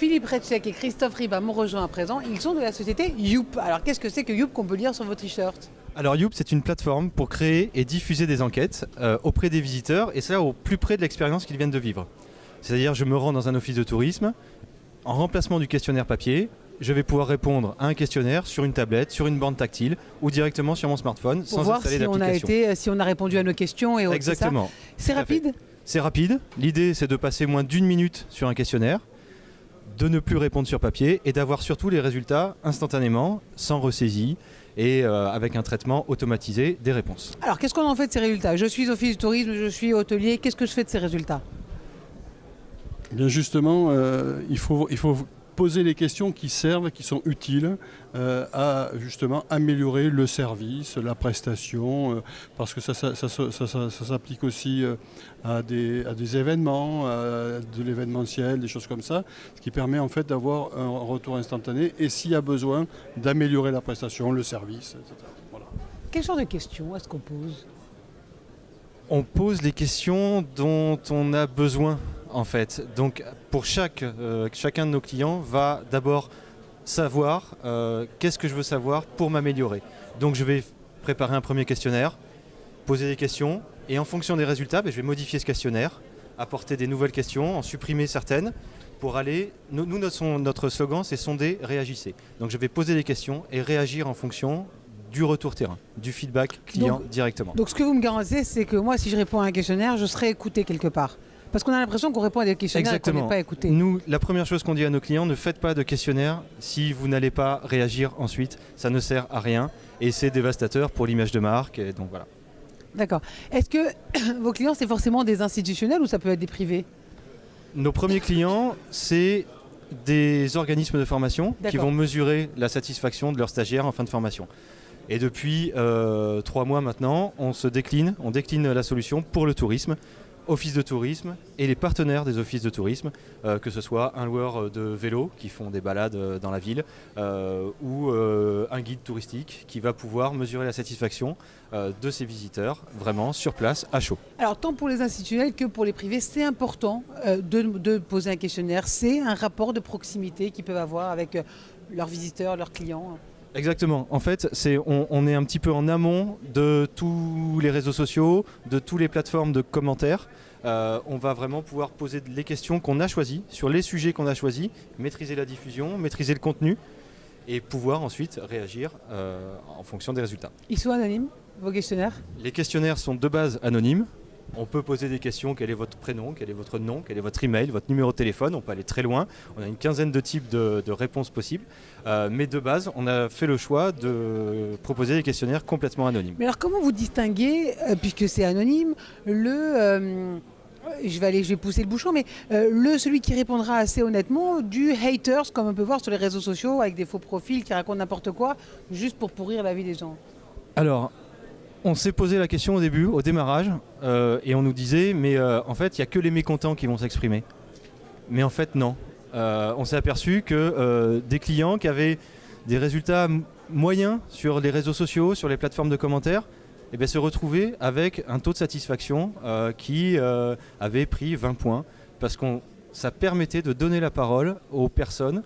Philippe Retschek et Christophe Riba m'ont rejoint à présent. Ils sont de la société Youp. Alors qu'est-ce que c'est que Youp qu'on peut lire sur vos t-shirts? Alors Youp, c'est une plateforme pour créer et diffuser des enquêtes auprès des visiteurs, et cela au plus près de l'expérience qu'ils viennent de vivre. C'est-à-dire, je me rends dans un office de tourisme, en remplacement du questionnaire papier, je vais pouvoir répondre à un questionnaire sur une tablette, sur une borne tactile ou directement sur mon smartphone pour sans voir installer si d'application. si on a répondu à nos questions et autres. Exactement. C'est rapide? C'est rapide. L'idée, c'est de passer moins d'1 minute sur un questionnaire, de ne plus répondre sur papier et d'avoir surtout les résultats instantanément, sans ressaisie et avec un traitement automatisé des réponses. Alors qu'est-ce qu'on en fait de ces résultats? Je suis office du tourisme, je suis hôtelier, qu'est-ce que je fais de ces résultats? Bien justement, il faut poser les questions qui servent, qui sont utiles à justement améliorer le service, la prestation, parce que ça s'applique aussi à des événements, à de l'événementiel, des choses comme ça, ce qui permet en fait d'avoir un retour instantané et s'il y a besoin d'améliorer la prestation, le service, etc. Voilà. Quel genre de questions est-ce qu'on pose? On pose les questions dont on a besoin en fait. Donc pour chacun de nos clients va d'abord savoir qu'est-ce que je veux savoir pour m'améliorer. Donc je vais préparer un premier questionnaire, poser des questions et en fonction des résultats, je vais modifier ce questionnaire, apporter des nouvelles questions, en supprimer certaines pour aller... Notre slogan c'est sonder, réagissez. Donc je vais poser des questions et réagir en fonction du retour terrain, du feedback client directement. Donc ce que vous me garantissez, c'est que moi, si je réponds à un questionnaire, je serai écouté quelque part. Parce qu'on a l'impression qu'on répond à des questionnaires et qu'on n'est pas écouté. Nous, la première chose qu'on dit à nos clients, ne faites pas de questionnaire si vous n'allez pas réagir ensuite. Ça ne sert à rien et c'est dévastateur pour l'image de marque. Et donc voilà. D'accord. Est-ce que vos clients, c'est forcément des institutionnels ou ça peut être des privés? Nos premiers clients, c'est des organismes de formation qui vont mesurer la satisfaction de leurs stagiaires en fin de formation. Et depuis 3 mois maintenant, on décline la solution pour le tourisme, office de tourisme et les partenaires des offices de tourisme, que ce soit un loueur de vélo qui font des balades dans la ville ou un guide touristique qui va pouvoir mesurer la satisfaction de ses visiteurs vraiment sur place à chaud. Alors tant pour les institutionnels que pour les privés, c'est important de poser un questionnaire. C'est un rapport de proximité qu'ils peuvent avoir avec leurs visiteurs, leurs clients. Exactement. En fait, on est un petit peu en amont de tous les réseaux sociaux, de toutes les plateformes de commentaires. On va vraiment pouvoir poser les questions qu'on a choisies, sur les sujets qu'on a choisis, maîtriser la diffusion, maîtriser le contenu et pouvoir ensuite réagir en fonction des résultats. Ils sont anonymes, vos questionnaires? Les questionnaires sont de base anonymes. On peut poser des questions, quel est votre prénom, quel est votre nom, quel est votre email, votre numéro de téléphone, on peut aller très loin. On a une quinzaine de types de réponses possibles. Mais de base, on a fait le choix de proposer des questionnaires complètement anonymes. Mais alors comment vous distinguez, puisque c'est anonyme, je vais pousser le bouchon, mais celui qui répondra assez honnêtement du haters, comme on peut voir sur les réseaux sociaux, avec des faux profils qui racontent n'importe quoi, juste pour pourrir la vie des gens? Alors, on s'est posé la question au début, au démarrage, et on nous disait, mais en fait, il n'y a que les mécontents qui vont s'exprimer. Mais en fait, non. On s'est aperçu que des clients qui avaient des résultats moyens sur les réseaux sociaux, sur les plateformes de commentaires, se retrouvaient avec un taux de satisfaction qui avait pris 20 points, parce que ça permettait de donner la parole aux personnes,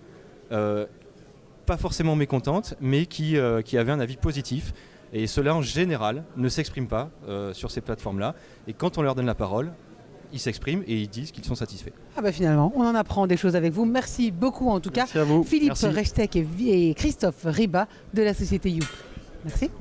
pas forcément mécontentes, mais qui avaient un avis positif. Et ceux-là, en général, ne s'expriment pas sur ces plateformes-là. Et quand on leur donne la parole, ils s'expriment et ils disent qu'ils sont satisfaits. Ah bah finalement, on en apprend des choses avec vous. Merci beaucoup en tout cas. Merci à vous. Philippe Merci. Retschek et Christophe Riba de la société Youp. Merci.